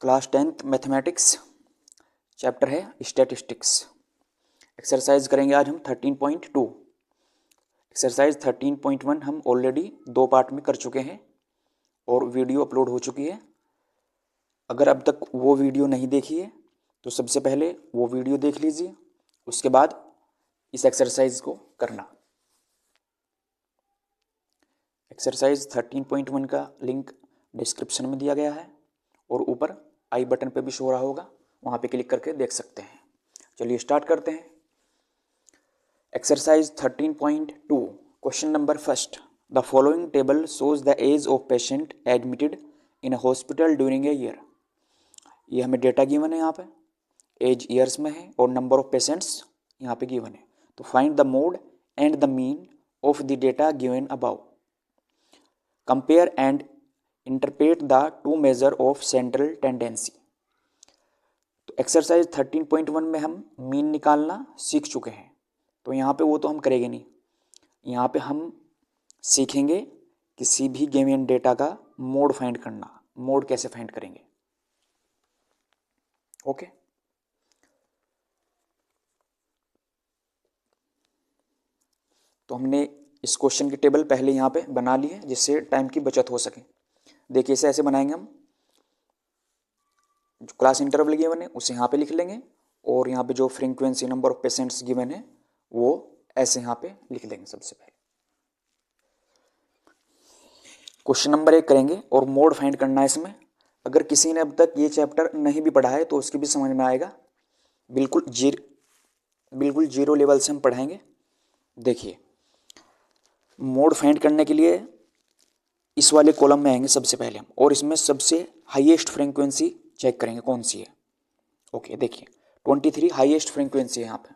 Class 10th mathematics, chapter है statistics. Exercise करेंगे आज हम 13.2। एक्सरसाइज 13.1 हम ऑलरेडी 2 पार्ट में कर चुके हैं और वीडियो अपलोड हो चुकी है। अगर अब तक वो वीडियो नहीं देखी है तो सबसे पहले वो वीडियो देख लीजिए, उसके बाद इस एक्सरसाइज को करना। एक्सरसाइज 13.1 का लिंक डिस्क्रिप्शन में दिया गया है और ऊपर आई बटन पे भी शो रहा होगा, वहाँ पे क्लिक करके देख सकते हैं। चलिए स्टार्ट करते हैं। Exercise 13.2 question number first, the following table shows the age of patient admitted in hospital during a year. ये हमें डेटा गिवन है, यहाँ पे एज ईयर्स में है और नंबर ऑफ पेशेंट्स यहाँ पे गिवन है। तो find the mode and the mean of the data given about. Compare and interpret the two measure of central tendency. तो एक्सरसाइज 13.1 में हम मीन निकालना सीख चुके हैं, तो यहाँ पे वो तो हम करेंगे नहीं। यहाँ पे हम सीखेंगे किसी भी गिवन डेटा का मोड फाइंड करना। मोड कैसे फाइंड करेंगे, ओके। तो हमने इस क्वेश्चन की टेबल पहले यहाँ पे बना ली है जिससे टाइम की बचत हो सके। देखिए इसे ऐसे बनाएंगे हम, जो क्लास इंटरवल गिवन है उसे यहाँ पे लिख लेंगे और यहाँ पे जो frequency number of patients given है वो ऐसे यहाँ पे लिख लेंगे। सबसे पहले क्वेश्चन नंबर 1 करेंगे और मोड फाइंड करना है इसमें। अगर किसी ने अब तक ये चैप्टर नहीं भी पढ़ा है तो उसकी भी समझ में आएगा। बिल्कुल जीरो लेवल से हम पढ़ाएंगे। देखिए मोड फाइंड करने के लिए इस वाले कॉलम में आएंगे सबसे पहले हम, और इसमें सबसे हाईएस्ट फ्रीक्वेंसी चेक करेंगे कौन सी है। ओके, देखिए 23 हाईएस्ट फ्रीक्वेंसी है यहाँ पे,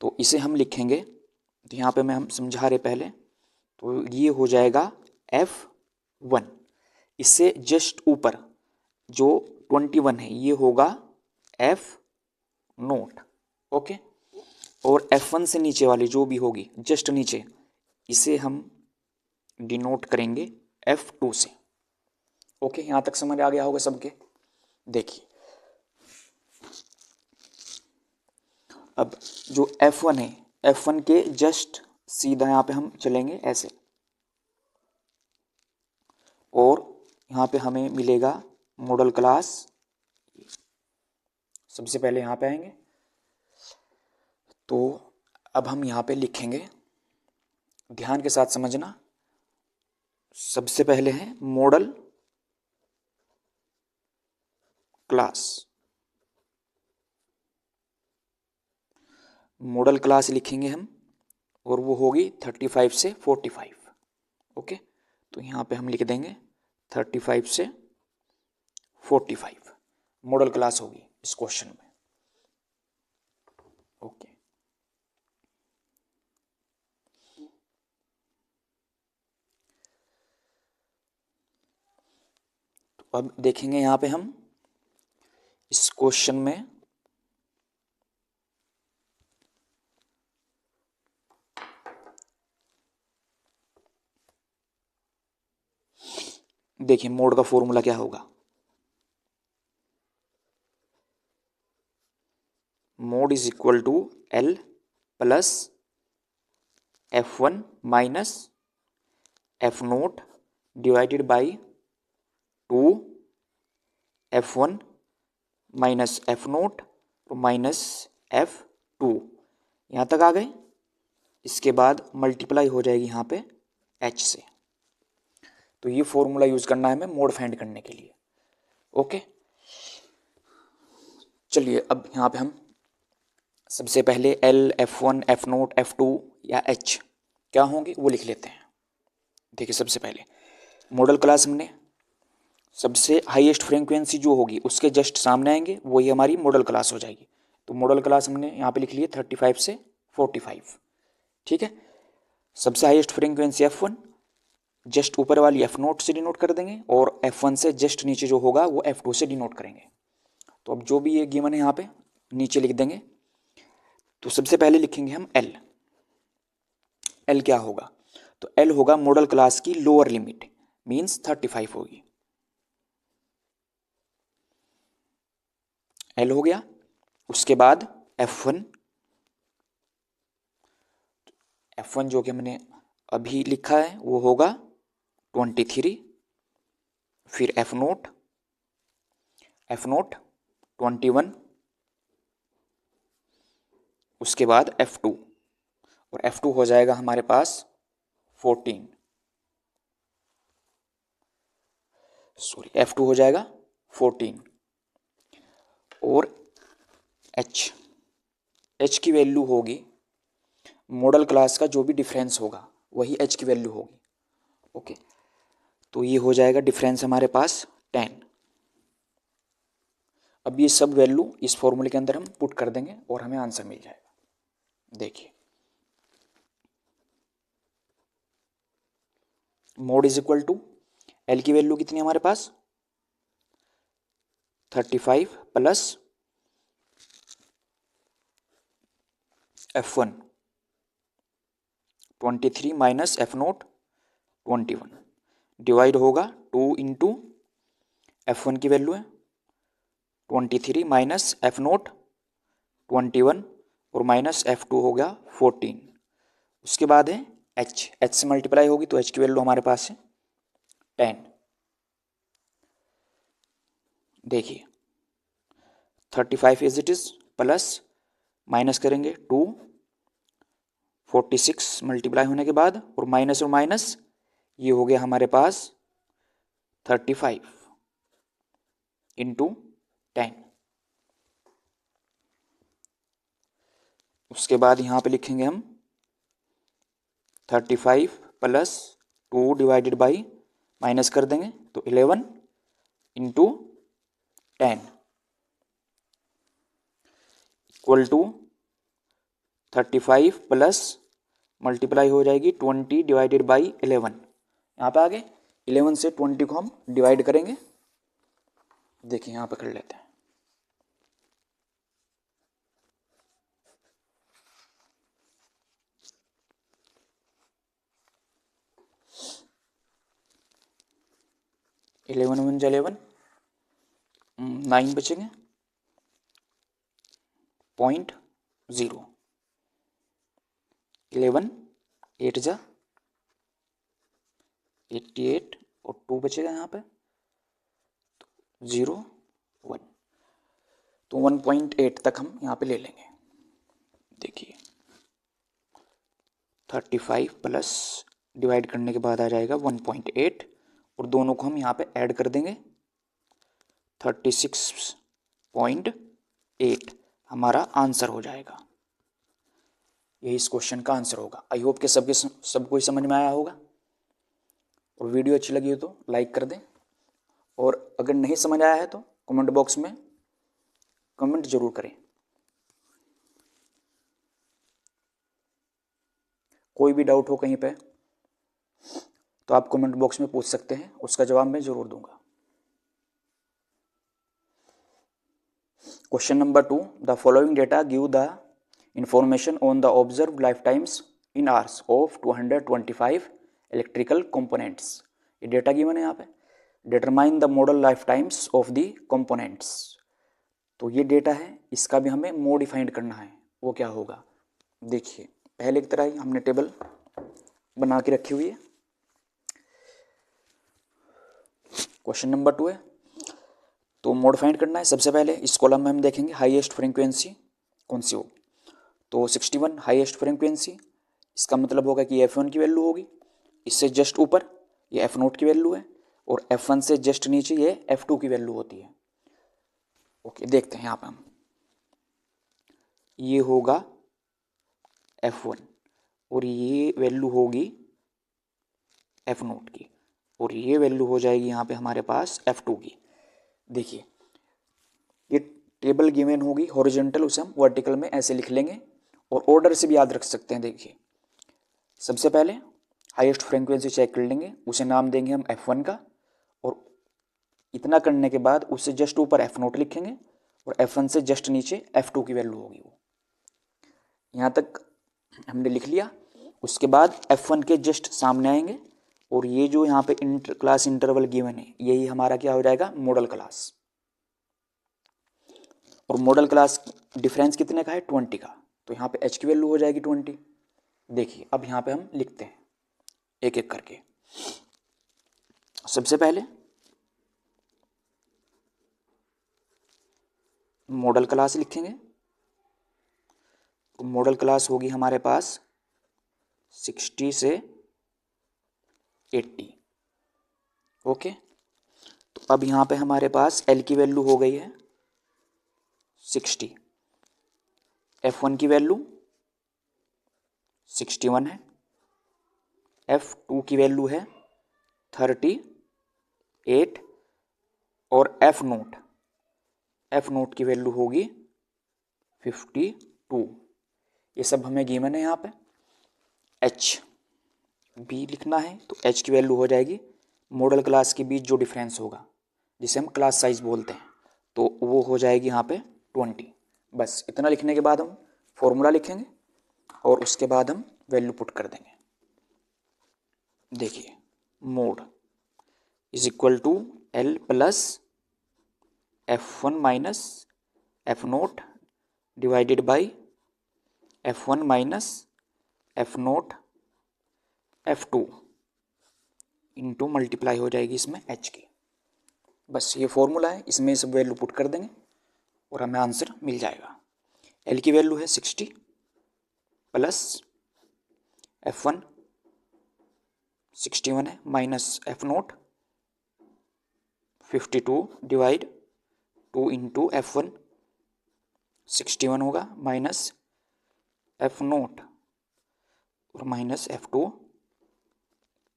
तो इसे हम लिखेंगे। तो यहाँ पे मैं हम समझा रहे पहले, तो ये हो जाएगा F1। इससे जस्ट ऊपर जो 21 है ये होगा F0, ओके। और F1 से नीचे वाली जो भी होगी जस्ट नीचे, इसे हम डिनोट करेंगे F2 से। ओके, यहाँ तक समझ आ गया होगा सबके। देखिए अब जो F1 है, F1 के जस्ट सीधा यहाँ पे हम चलेंगे ऐसे, और यहाँ पे हमें मिलेगा मॉडल क्लास। सबसे पहले यहाँ पे आएंगे, तो अब हम यहाँ पे लिखेंगे, ध्यान के साथ समझना। सबसे पहले है मॉडल क्लास। मॉडल क्लास लिखेंगे हम और वो होगी 35 से 45। ओके, तो यहाँ पे हम लिख देंगे 35 से 45 मॉडल क्लास होगी इस क्वेश्चन में। ओके, तो अब देखेंगे यहाँ पे हम इस क्वेश्चन में देखिए मोड का फॉर्मूला क्या होगा। Mode is equal to L plus F1 minus F0 divided by 2 F1 minus F0 तो माइनस F2। यहाँ तक आ गए। इसके बाद मल्टीप्लाई हो जाएगी यहाँ पे H से। तो ये फॉर्मूला यूज करना है हमें मोड फाइंड करने के लिए। ओके, चलिए अब यहाँ पे हम सबसे पहले L, F1, F0, F2 या H क्या होंगे वो लिख लेते हैं। देखिए सबसे पहले मॉडल क्लास हमने सबसे हाईएस्ट फ्रीक्वेंसी जो होगी उसके जस्ट सामने आएंगे, वही हमारी मॉडल क्लास हो जाएगी। तो मॉडल क्लास हमने यहाँ पे लिख ली है 35 से 45। ठीक है, सबसे हाईएस्ट फ्रीक्वेंसी F1, जस्ट ऊपर वाली F0 से डिनोट कर देंगे और F1 से जस्ट नीचे जो होगा वो F2 से डिनोट करेंगे। तो अब जो भी ये गिवन है यहाँ पे नीचे लिख देंगे। तो सबसे पहले लिखेंगे हम L। L क्या होगा, तो L होगा मॉडल क्लास की लोअर लिमिट, मीन्स 35 होगी। एल हो गया, उसके बाद F1 जो कि हमने अभी लिखा है वो होगा 23, फिर F नोट 21, उसके बाद F2, और F2 हो जाएगा हमारे पास 14, F2 हो जाएगा 14, और H की वैल्यू होगी मॉडल क्लास का जो भी डिफरेंस होगा वही H की वैल्यू होगी। ओके, तो ये हो जाएगा डिफरेंस हमारे पास 10। अब ये सब वैल्यू इस फॉर्मूले के अंदर हम पुट कर देंगे और हमें आंसर मिल जाएगा। देखिए, mode is equal to L की वैल्यू कितनी है हमारे पास 35 plus F1 23 minus F not 21 divide होगा 2 इंटू F1 की वैल्यू है 23 माइनस F नोट 21 और माइनस F2 हो गया 14, उसके बाद है H से मल्टीप्लाई होगी तो H की वैल्यू हमारे पास है 10। देखिए 35 is it is plus minus करेंगे 2, 46 मल्टीप्लाई होने के बाद और माइनस ये हो गया हमारे पास 35 इंटू 10। उसके बाद यहाँ पे लिखेंगे हम 35 प्लस 2 डिवाइडेड बाई माइनस कर देंगे तो 11 into 10 equal to 35 plus multiply हो जाएगी 20 डिवाइडेड बाई 11। यहाँ पे आगे 11 से 20 को हम डिवाइड करेंगे। देखिए यहाँ पे कर लेते हैं, इलेवन 9 बचेंगे 0.0, 11 8 जा 88 और 2 बचेगा यहाँ पे 0 1, तो 1.8 तक हम यहाँ पे ले लेंगे। देखिए 35 प्लस डिवाइड करने के बाद आ जाएगा 1.8 और दोनों को हम यहाँ पे ऐड कर देंगे 36.8 हमारा आंसर हो जाएगा। यही इस क्वेश्चन का आंसर होगा। आई होप कि सबको ही समझ में आया होगा, और वीडियो अच्छी लगी हो तो लाइक कर दें, और अगर नहीं समझ आया है तो कमेंट बॉक्स में कमेंट जरूर करें। कोई भी डाउट हो कहीं पे तो आप कमेंट बॉक्स में पूछ सकते हैं, उसका जवाब मैं जरूर दूंगा। Question number 2, the following data give the information on the observe life times in hours of 225 electrical components. ये डेटा गिवन है यहाँ पे। Determine the model life times of the components. तो ये डेटा है, इसका भी हमें मॉडिफाइड करना है, वो क्या होगा। देखिए पहले की तरह ही हमने टेबल बना के रखी हुई है। क्वेश्चन नंबर 2 है, तो मॉडिफाइड करना है। सबसे पहले इस कॉलम में हम देखेंगे हाईएस्ट फ्रीक्वेंसी कौन सी हो, तो 61 हाईएस्ट फ्रीक्वेंसी, इसका मतलब होगा कि F1 की वैल्यू होगी। इससे जस्ट ऊपर ये F नोट की वैल्यू है, और F1 से जस्ट नीचे ये F2 की वैल्यू होती है। ओके, देखते हैं यहाँ पे हम, ये होगा F1 और ये वैल्यू होगी F नोट की, और ये वैल्यू हो जाएगी यहाँ पे हमारे पास F2 की। देखिए ये टेबल गिवन होगी हॉरिजॉन्टल, उसे हम वर्टिकल में ऐसे लिख लेंगे, और ऑर्डर से भी याद रख सकते हैं। देखिए सबसे पहले हाईएस्ट फ्रीक्वेंसी चेक कर लेंगे, उसे नाम देंगे हम F1 का, और इतना करने के बाद उससे जस्ट ऊपर F नोट लिखेंगे, और F1 से जस्ट नीचे F2 की वैल्यू होगी वो। यहाँ तक हमने लिख लिया। उसके बाद F1 के जस्ट सामने आएंगे, और ये जो यहाँ पे क्लास इंटरवल गिवन है, यही हमारा क्या हो जाएगा, मॉडल क्लास। और मॉडल क्लास डिफरेंस कितने का है 20 का, तो यहाँ पे h की वैल्यू हो जाएगी 20। देखिए अब यहाँ पे हम लिखते हैं एक एक करके। सबसे पहले मॉडल क्लास लिखेंगे, तो मॉडल क्लास होगी हमारे पास 60 से 80। ओके, तो अब यहाँ पे हमारे पास L की वैल्यू हो गई है 60, F1 की वैल्यू 61 है, F2 की वैल्यू है 38 और F नोट की वैल्यू होगी 52। ये सब हमें गिवन है। यहाँ पे H भी लिखना है, तो H की वैल्यू हो जाएगी मॉडल क्लास के बीच जो डिफरेंस होगा जिसे हम क्लास साइज बोलते हैं, तो वो हो जाएगी यहाँ पे 20। बस इतना लिखने के बाद हम फॉर्मूला लिखेंगे और उसके बाद हम वैल्यू पुट कर देंगे। देखिए mode is equal to L plus F1 minus F not divided by F1 minus F not F2 into multiply हो जाएगी इसमें H की। बस ये फॉर्मूला है, इसमें सब वैल्यू पुट कर देंगे और हमें आंसर मिल जाएगा। L की वैल्यू है 60 प्लस F1 61 है minus F note 52 divide 2 into F1 61 होगा माइनस F नोट और माइनस F2,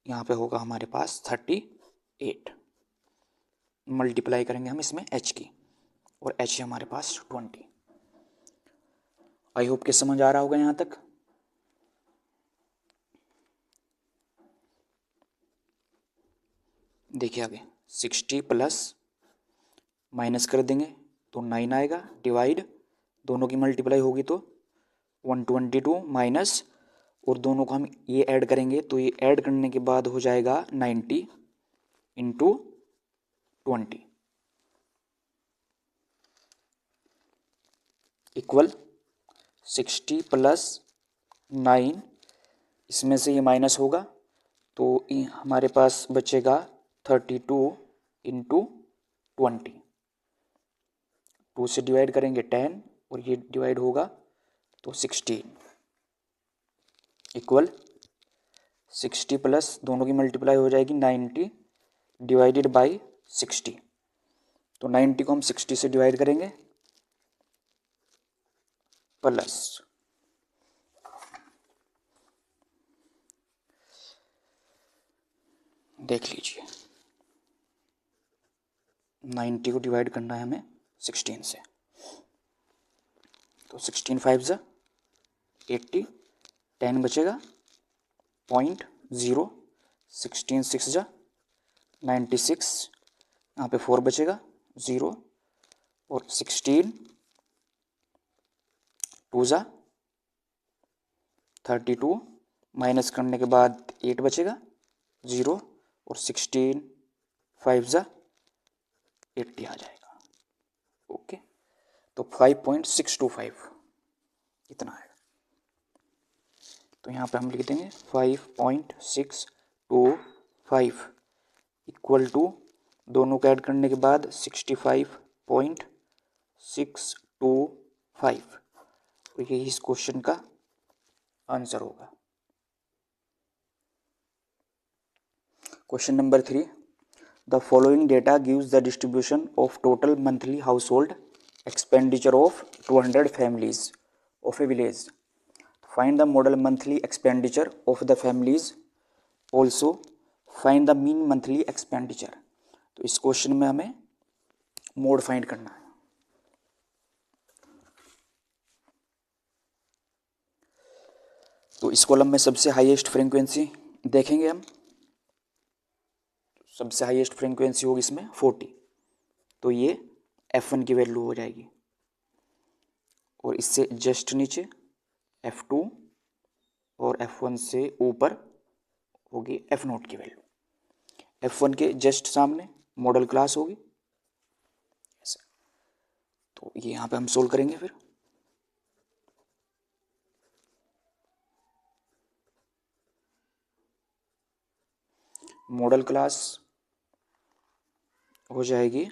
यहाँ पे होगा हमारे पास 38। मल्टीप्लाई करेंगे हम इसमें H की और H है हमारे पास 20। आई होप कि समझ आ रहा होगा यहाँ तक। देखिए आगे 60 प्लस माइनस कर देंगे तो 9 आएगा, डिवाइड दोनों की मल्टीप्लाई होगी तो 122 माइनस, और दोनों को हम ये ऐड करेंगे तो ये ऐड करने के बाद हो जाएगा 90 इंटू 20 इक्वल 60 प्लस 9, इसमें से ये माइनस होगा तो हमारे पास बचेगा 32 इंटू 20। 2 से डिवाइड करेंगे 10 और ये डिवाइड होगा तो 16 इक्वल 60 प्लस दोनों की मल्टीप्लाई हो जाएगी 90 डिवाइडेड बाई 60। तो 90 को हम 60 से डिवाइड करेंगे प्लस देख लीजिए 90 को डिवाइड करना है हमें 16 से, तो 16 5 ज़ा 80, 10 बचेगा 0.0, 16 6 ज़ा 96, यहाँ पे 4 बचेगा 0 और 16 2 ज़ा 32, माइनस करने के बाद 8 बचेगा 0 और 16 5 ज़ा 80 आ जाएगा। ओके, तो 5.625 इतना आएगा। तो यहाँ पे हम लिख देंगे 5.625 इक्वल टू दोनों को ऐड करने के बाद 65.625, तो यही इस क्वेश्चन का आंसर होगा। Question number 3, the following data gives the distribution of total monthly house hold expenditure of 200 families of A village. Find the model monthly expenditure of the families, also find the mean monthly expenditure. तो इस question में हमें mode find करना है। तो इस column में सबसे हाईएस्ट फ्रीक्वेंसी देखेंगे हम, सबसे हाईएस्ट फ्रीक्वेंसी होगी इसमें 40, तो ये F1 की वैल्यू हो जाएगी। और इससे जस्ट नीचे F2 और F1 से ऊपर होगी F नोट की वैल्यू। F1 के जस्ट सामने मॉडल क्लास होगी, तो तो ये यहाँ पे हम सोल्व करेंगे फिर। मॉडल क्लास हो जाएगी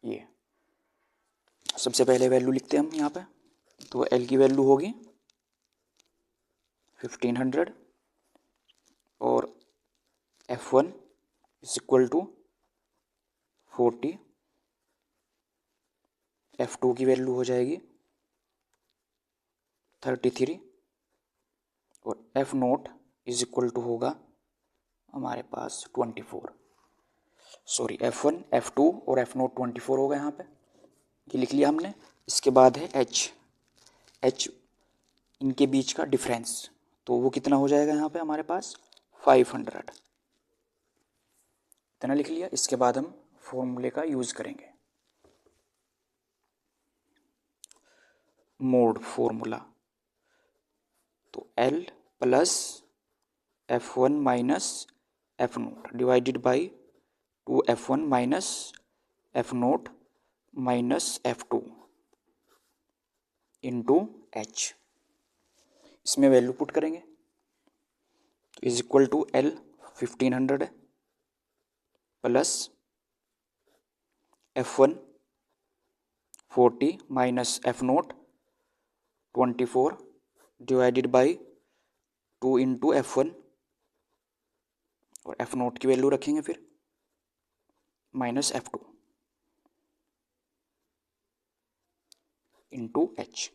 ये, सबसे पहले वैल्यू लिखते हैं हम यहाँ पे। तो एल की वैल्यू होगी 1500 और F1 is equal to 40, F2 की वैल्यू हो जाएगी 33 और F0 इज इक्वल टू होगा हमारे पास 24। सॉरी, F1, F2 और F0 24 होगा यहाँ पे, ये लिख लिया हमने। इसके बाद है H इनके बीच का डिफरेंस, तो वो कितना हो जाएगा यहाँ पे हमारे पास 500, इतना लिख लिया। इसके बाद हम फॉर्मूले का यूज करेंगे, मोड फॉर्मूला। तो L plus F1 minus F0 divided by 2F1 minus F0 minus F2 into H। इसमें वैल्यू पुट करेंगे तो इज इक्वल टू L 1500 है plus F1 40 minus F0 24 divided by 2 into F1 और F0 की value रखेंगे फिर minus F2 into H,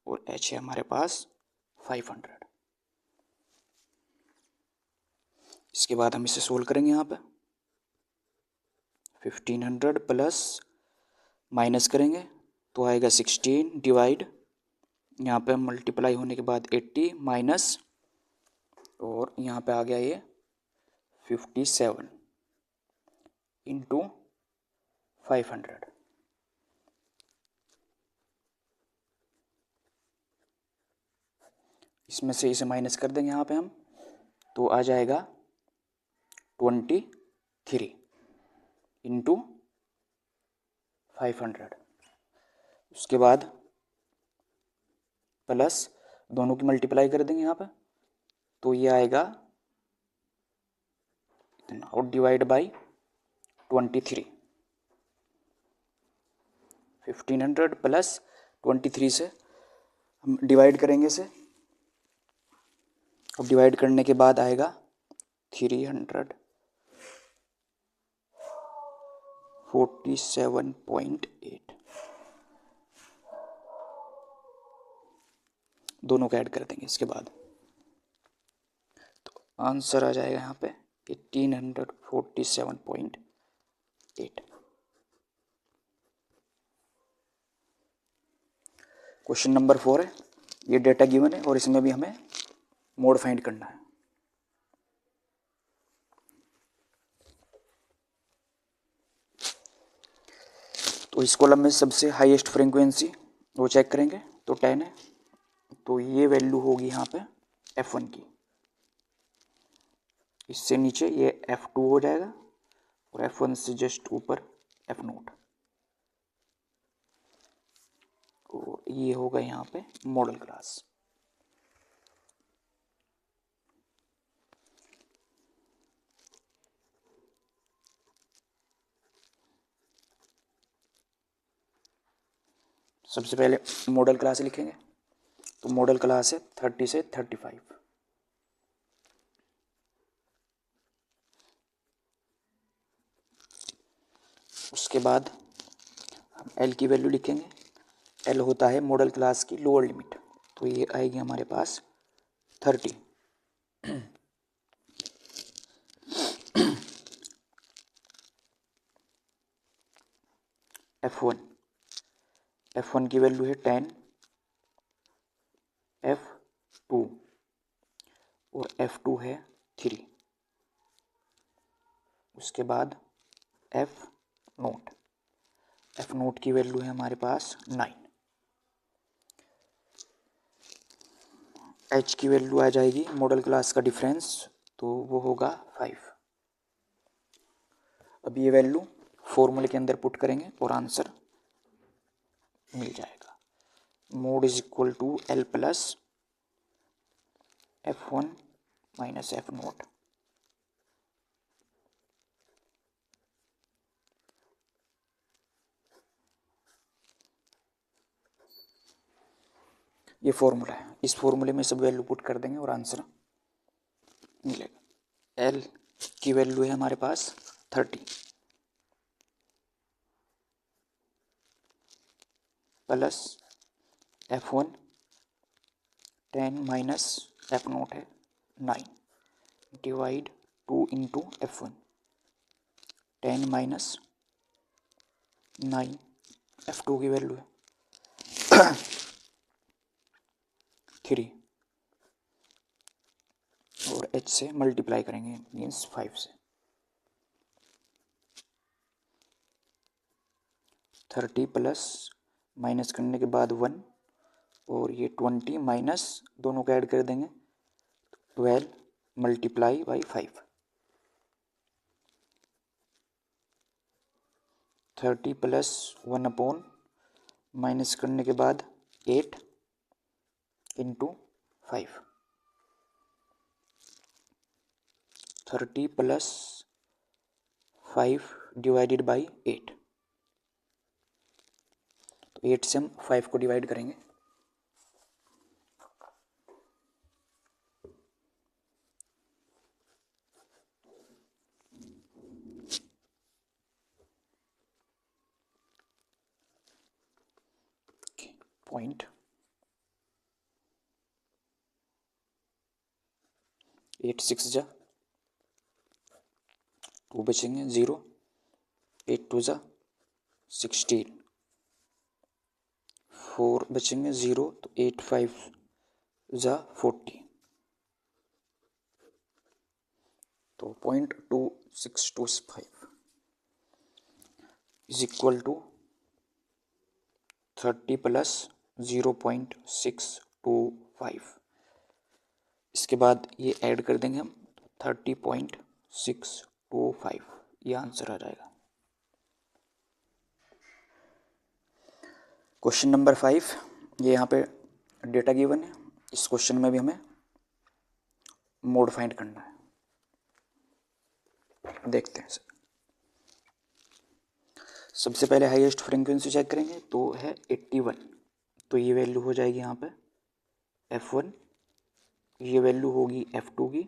और H है हमारे पास 500। इसके बाद हम इसे सोल्व करेंगे यहाँ पे। 1500 प्लस माइनस करेंगे तो आएगा 16 डिवाइड, यहाँ पे मल्टीप्लाई होने के बाद 80 माइनस, और यहाँ पे आ गया ये 57 इंटू 500। इसमें से इसे माइनस कर देंगे यहाँ पे हम, तो आ जाएगा 23 इंटू 500। उसके बाद प्लस दोनों की मल्टीप्लाई कर देंगे यहाँ पे, तो ये आएगा इतना, और डिवाइड बाई 23। 1500 प्लस 23 से हम डिवाइड करेंगे इसे, अब डिवाइड करने के बाद आएगा 347.8। दोनों को ऐड कर देंगे इसके बाद, तो आंसर आ जाएगा यहाँ पे 1847.8। क्वेश्चन नंबर 4 है, ये डेटा गिवन है और इसमें भी हमें मोड फाइंड करना है। तो इस कॉलम में सबसे हाईएस्ट फ्रीक्वेंसी वो चेक करेंगे, तो 10 है, तो ये वैल्यू होगी यहाँ पे F1 की। इससे नीचे ये F2 हो जाएगा और F1 से जस्ट ऊपर F0, और ये होगा यहाँ पे मॉडल क्लास। सबसे पहले मॉडल क्लास लिखेंगे, तो मॉडल क्लास है 30 से 35। उसके बाद हम L की वैल्यू लिखेंगे। L होता है मॉडल क्लास की लोअर लिमिट, तो ये आएगी हमारे पास 30। F1 की वैल्यू है 10, F2 और F2 है 3। उसके बाद F0 की वैल्यू है हमारे पास 9। H की वैल्यू आ जाएगी मॉडल क्लास का डिफरेंस, तो वो होगा 5। अब ये वैल्यू फॉर्मूले के अंदर पुट करेंगे और आंसर मिल जाएगा। Mode is equal to L plus F1 minus F not. ये फॉर्मूला है, इस फॉर्मूले में सब वैल्यू पुट कर देंगे और आंसर मिलेगा। एल की वैल्यू है हमारे पास 30 plus F1 10 minus F note है 9 divide 2 into F1 10 minus 9 F2 की वैल्यू है 3 और h से मल्टीप्लाई करेंगे मीन्स 5 से। 30 प्लस माइनस करने के बाद 1 और ये 20 माइनस दोनों को ऐड कर देंगे 12 multiply by 5। 30 plus 1 upon minus करने के बाद 8 इंटू 5। 30 प्लस 5 डिवाइडेड बाई 8, तो 8 से हम 5 को डिवाइड करेंगे। पॉइंट 8 6 जा 2 बचेंगे 0, 8 2 जा 16, 4 बचेंगे 0, तो 8 5 जा 40, तो 0.2625 इज इक्वल टू 30 प्लस 0.625। इसके बाद ये ऐड कर देंगे हम 30.625, ये आंसर आ जाएगा। क्वेश्चन नंबर 5, ये यहाँ पे डेटा गिवन है। इस क्वेश्चन में भी हमें मोड फाइंड करना है, देखते हैं। सबसे पहले हाईएस्ट फ्रीक्वेंसी चेक करेंगे, तो है 81, तो ये वैल्यू हो जाएगी यहाँ पे F1, ये वैल्यू होगी F2 की,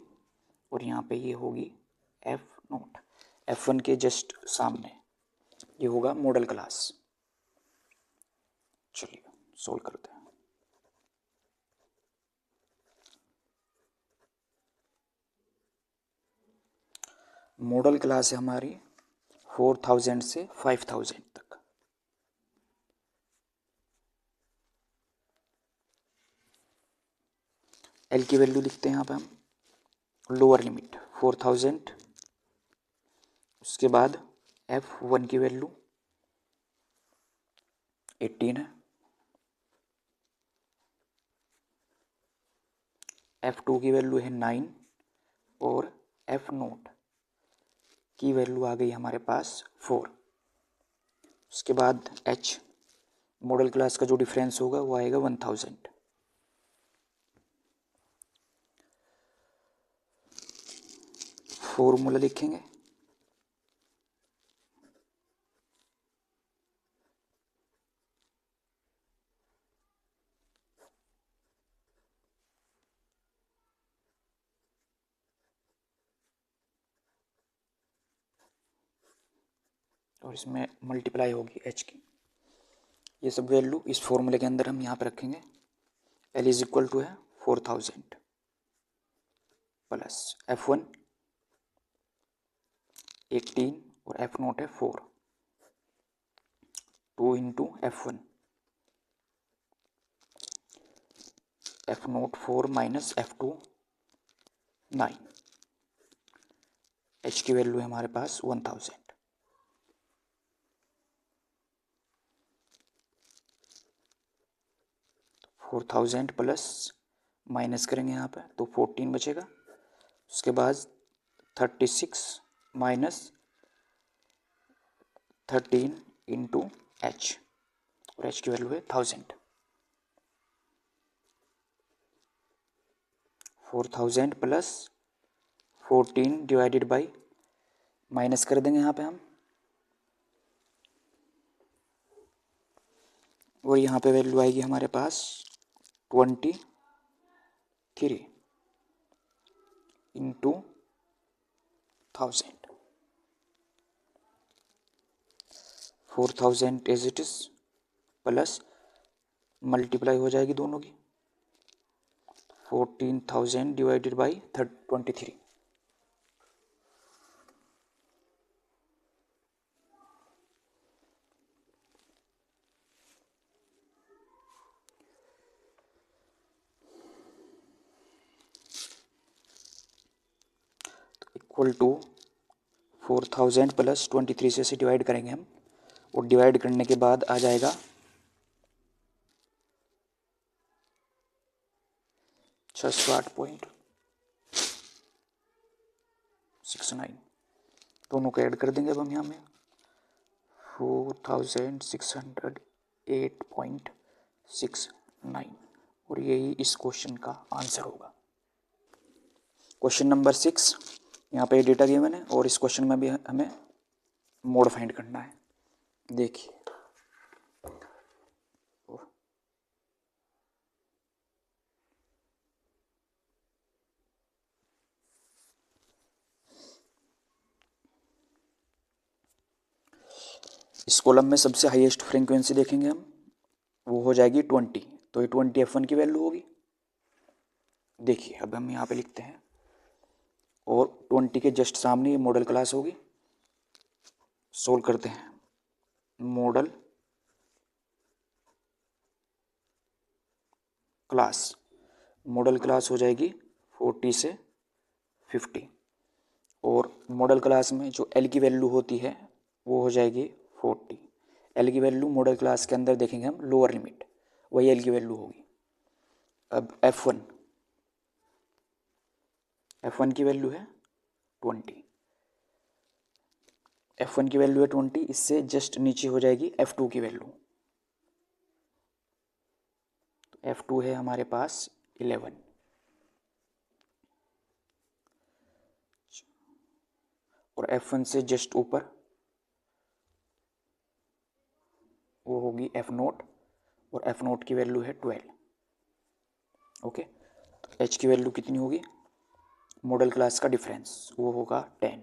और यहाँ पे ये होगी F0। F1 के जस्ट सामने ये होगा मॉडल क्लास। चलिए सोल्व करते हैं। मॉडल क्लास है हमारी 4000 से 5000 तक। एल की वैल्यू लिखते हैं यहाँ पे हम, लोअर लिमिट 4000, उसके बाद F1 की वैल्यू 18 है, F2 की वैल्यू है 9 और F0 की वैल्यू आ गई हमारे पास 4। उसके बाद H मॉडल क्लास का जो डिफरेंस होगा वो आएगा 1000। फॉर्मूला लिखेंगे, और इसमें मल्टीप्लाई होगी H की। ये सब वैल्यू इस फॉर्मूले के अंदर हम यहाँ पे रखेंगे। L इज इक्वल टू है 4000 प्लस F1 18 और F0 है 4, 2 into F1, F0 4 minus F2 9। H की वैल्यू है हमारे पास 1000। तो 4000 प्लस माइनस करेंगे यहाँ पे, तो 14 बचेगा। उसके बाद 36 माइनस 13 इंटू एच, और एच की वैल्यू है 1000। 4000 प्लस 14 डिवाइडेड बाई, माइनस कर देंगे यहाँ पे हम, और यहाँ पे वैल्यू आएगी हमारे पास 23 into 1000। 4000 as it is, plus multiply हो जाएगी दोनों की, 14,000 divided by 23। Equal to 4000 plus 23 से डिवाइड करेंगे हम, और डिवाइड करने के बाद आ जाएगा 608.69। दोनों को ऐड कर देंगे अब हम यहाँ में, 4608.69, और यही इस क्वेश्चन का आंसर होगा। क्वेश्चन नंबर 6, यहाँ पे डेटा गिवन है और इस क्वेश्चन में भी हमें मोड फाइंड करना है। देखिए, इस कॉलम में सबसे हाईएस्ट फ्रीक्वेंसी देखेंगे हम, वो हो जाएगी 20, तो ये 20 F1 की वैल्यू होगी। देखिए अब हम यहाँ पे लिखते हैं, और 20 के जस्ट सामने ये मॉडल क्लास होगी। सोल्व करते हैं, मॉडल क्लास, मॉडल क्लास हो जाएगी 40 से 50, और मॉडल क्लास में जो L की वैल्यू होती है वो हो जाएगी 40। L की वैल्यू मॉडल क्लास के अंदर देखेंगे हम, लोअर लिमिट, वही L की वैल्यू होगी। अब F1 की वैल्यू है 20, F1 की वैल्यू है 20, इससे जस्ट नीचे हो जाएगी F2 की वैल्यू। तो F2 है हमारे पास 11, और F1 से जस्ट ऊपर वो होगी F0, और F0 की वैल्यू है 12। ओके, तो H की वैल्यू कितनी होगी, मॉडल क्लास का डिफरेंस वो होगा 10।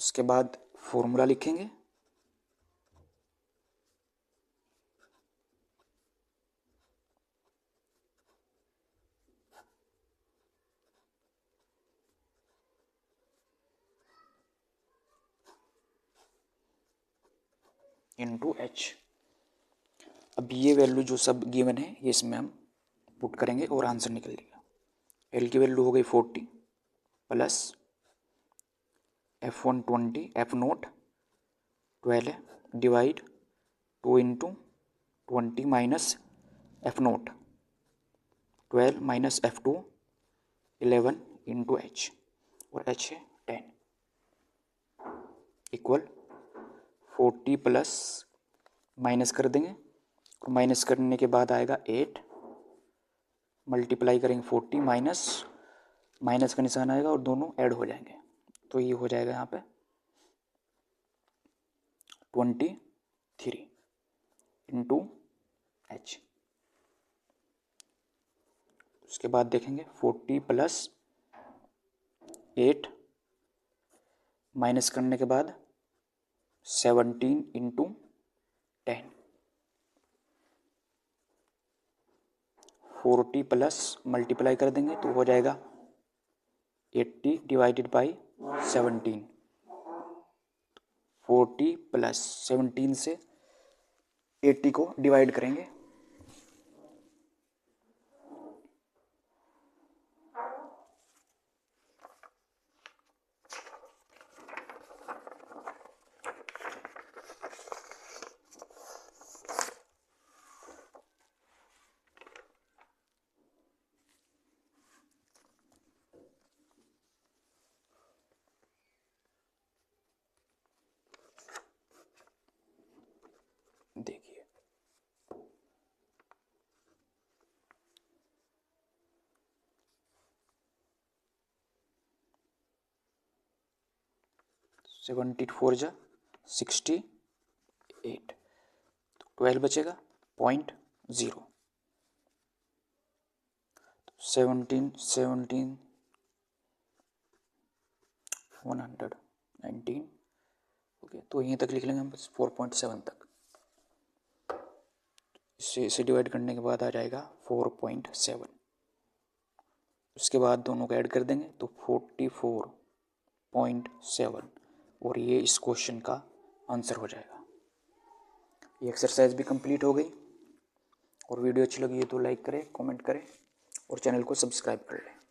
उसके बाद फॉर्मूला लिखेंगे, इंटू एच। अब ये वैल्यू जो सब गिवन है ये इसमें हम पुट करेंगे और आंसर निकल जाएगा। एल की वैल्यू हो गई 40 plus F1 20, F0 12 divide 2 into 20 minus F0 12 minus F2 11 into H, और एच है 10, इक्वल 40 प्लस माइनस कर देंगे, और माइनस करने के बाद आएगा 8, मल्टीप्लाई करेंगे 40 माइनस, माइनस का निशान आएगा और दोनों ऐड हो जाएंगे, तो ये हो जाएगा यहाँ पे 23 इंटू एच। उसके बाद देखेंगे 40 प्लस 8 माइनस करने के बाद 17 इंटू 10, 40 प्लस मल्टीप्लाई कर देंगे तो हो जाएगा 80 डिवाइडेड बाई 17, 40 प्लस 17 से 80 को डिवाइड करेंगे, 74 जा 68, तो 12 बचेगा 0.0। 17 119, ओके, तो यहीं तक लिख लेंगे हम बस 4.7 तक। इसे डिवाइड करने के बाद आ जाएगा 4.7। उसके बाद दोनों को ऐड कर देंगे तो 44.7, और ये इस क्वेश्चन का आंसर हो जाएगा। ये एक्सरसाइज भी कंप्लीट हो गई। और वीडियो अच्छी लगी है तो लाइक करें, कमेंट करें और चैनल को सब्सक्राइब कर लें।